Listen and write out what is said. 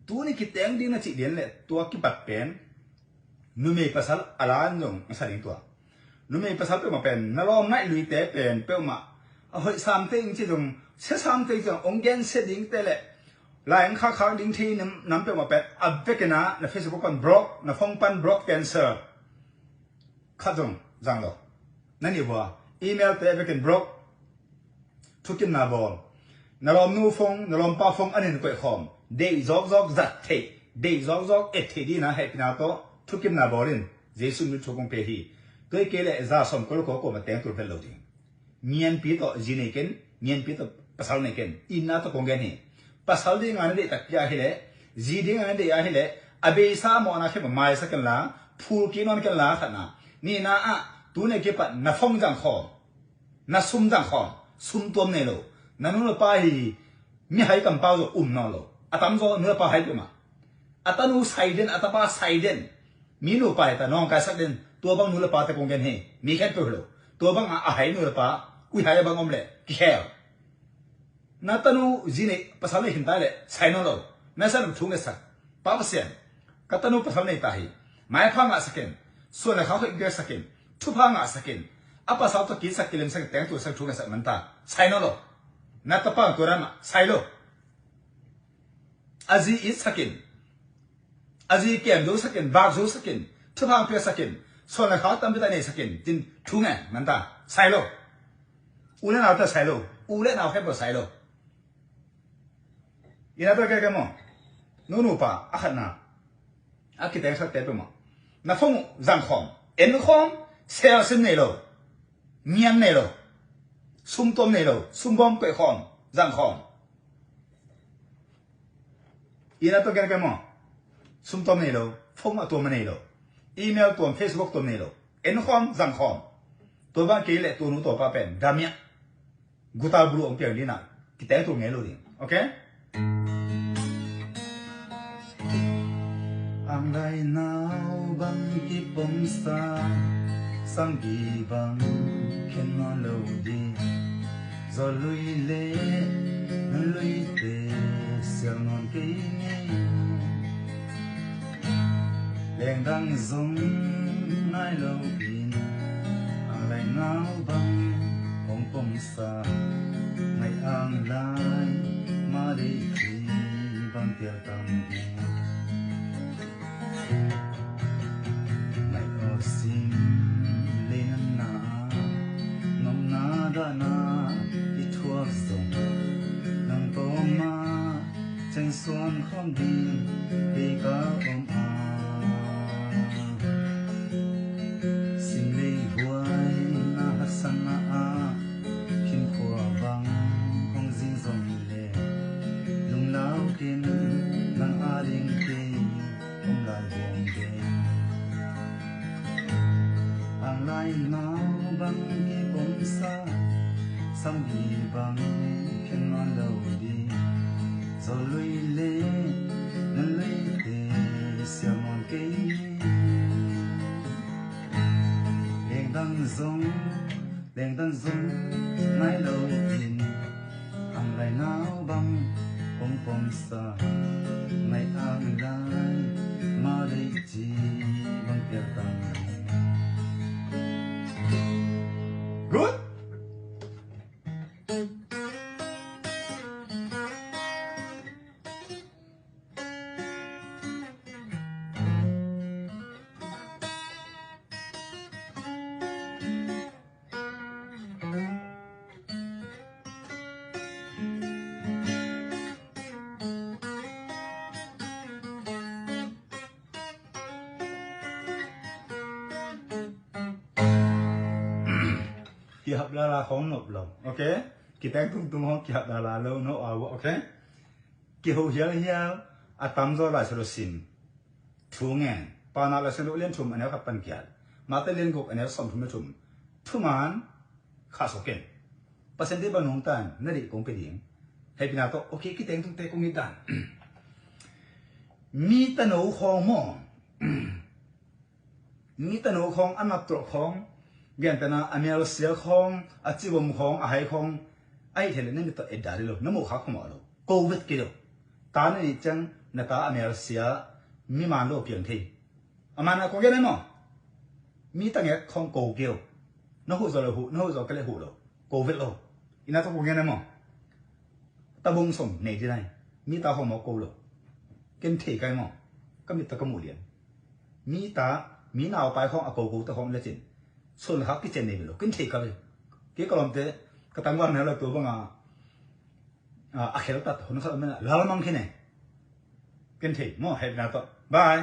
tu ni kiteng ding na chi lian le tua ki pat pen nu me pasal alan jong sa ding tua nu me pasal pe ma pen na lom nai lui te pen pe ma a hoi sam te ing chi jong se sam te jong ong gen se ding te le lai kha kha ding thi nam pe ma pen a vekena na Facebook kon block na phong pan block cancer kha jong jang lo na ni wa email te veken block thukin na bol na lom nu phong na lom pa phong anin ko khom de zok zok zat the de zok zok et the di na he pina to thukim na bolin jesu mi thokong pe hi toi ke le za som ko ko ma teng tur fel lo ding mien pi to jine ken mien pi to pasal ne ken inna to kong gen hi pasal ding an de tak ya hi le ji ding an de ya hi le abe sa mo na khe ma mai sa kan la phul ki non kan la khana ni na a tu ne ke pa na phong jang kho na sum jang kho sum tom ne lo na nu pa hi mi hai kam pa zo no lo atam zo nu pa hai pe ma atanu saiden atapa saiden mi nu pa ta nong ka sak den tua bang nu la pa ta kong gen he mi khet pe lo tua bang a hai nu la pa ui hai bang om le ki khel na tanu jine pasal ne hin ta le sai no lo na san thu nge sak pa pa sen ka tanu pasal ne ta hi mai pha nga saken so na kha ge saken thu pha nga saken apa sa to ki sak kilem sak teng tu sak thu nge sak man ta sai no lo na ta pa to ra ma sai lo azi is saken azi kem do saken bag zo saken thu pha pe saken so na kha tam pe ta ne saken tin thu nge man ta sai lo u le na ta sai lo u le na he bo sai lo ina to ke mo nu nu pa a khat na a ki te sak te pe mo na phong zang khom en khom sel sin ne lo mian ne lo sum tom ne lo sum bom pe khom zang khom ina to ke mo sum tom ne lo phong a to ma ne lo email to Facebook to ne lo en khom zang khom to ba ke le to nu to pa pen da mya guta bru ong pe ni na ki te to nge lo ding okay ang lai nao bang ki pom sa sang gi bang ken no lo di zo lui le na lui te sia non ke ni leng dang zong nai lo in ang lai nao bang ong pom sa nai ang lai ma de ki bang tia tam ni sim lên na nom na da na i thua song nang to ma chen suan khom di pe ka om a sim le huai na hasan na a kin khua bang hong jin zong le lung lao kin nang a ding te om lai bong de ang lai nao bang ki pom sa sam gi bang ken no lo di zo lui le na lui te sia mon ke leng dang zong nai lo in ang lai nao bang pom sa nai ang lai ma de ji bang pia tang good kiap la khom nop lo okay ki tang tung ho kiap la lo no a okay ki ho hia atam zo la selo sim thu ngen pa na la selo len thum ane ka pan kya ma te len gok ane som thum thum thuman kha so ken pasende ba nong tan na ri kong pe ding he pina to okay ki tang tung te kong ni dan mi ta no khong mo mi ta no khong anap tro khong gen ta na amel sia khong a chi bom khong a hai khong ai thele ne to e da lo na mo kha khom lo covid ke lo ta ne chang 那打阿苗些米满路平替，阿妈那讲嘅呢么？米当嘅抗高叫，那好做了好，那好做嘅咧好咯，高fit咯，伊那都講嘅呢麼？ตะบงส่งในที่ไหนมีตาหอมกู咯กินเทกันมั้งก็มีตะกมูเลียนมีหนาวไปห้องอกูตะห้องละจินส่วนหักกิเจนนี่咯กินเทกันเลยเกี่ยวกับลมเตะกระตังวันเนี่ยเราตัวบ้างอ่ะเขลตัดหุ่นเขาไม่ละลาละมังแค่ไหนกินเทมั้งเห็นนะต่อบาย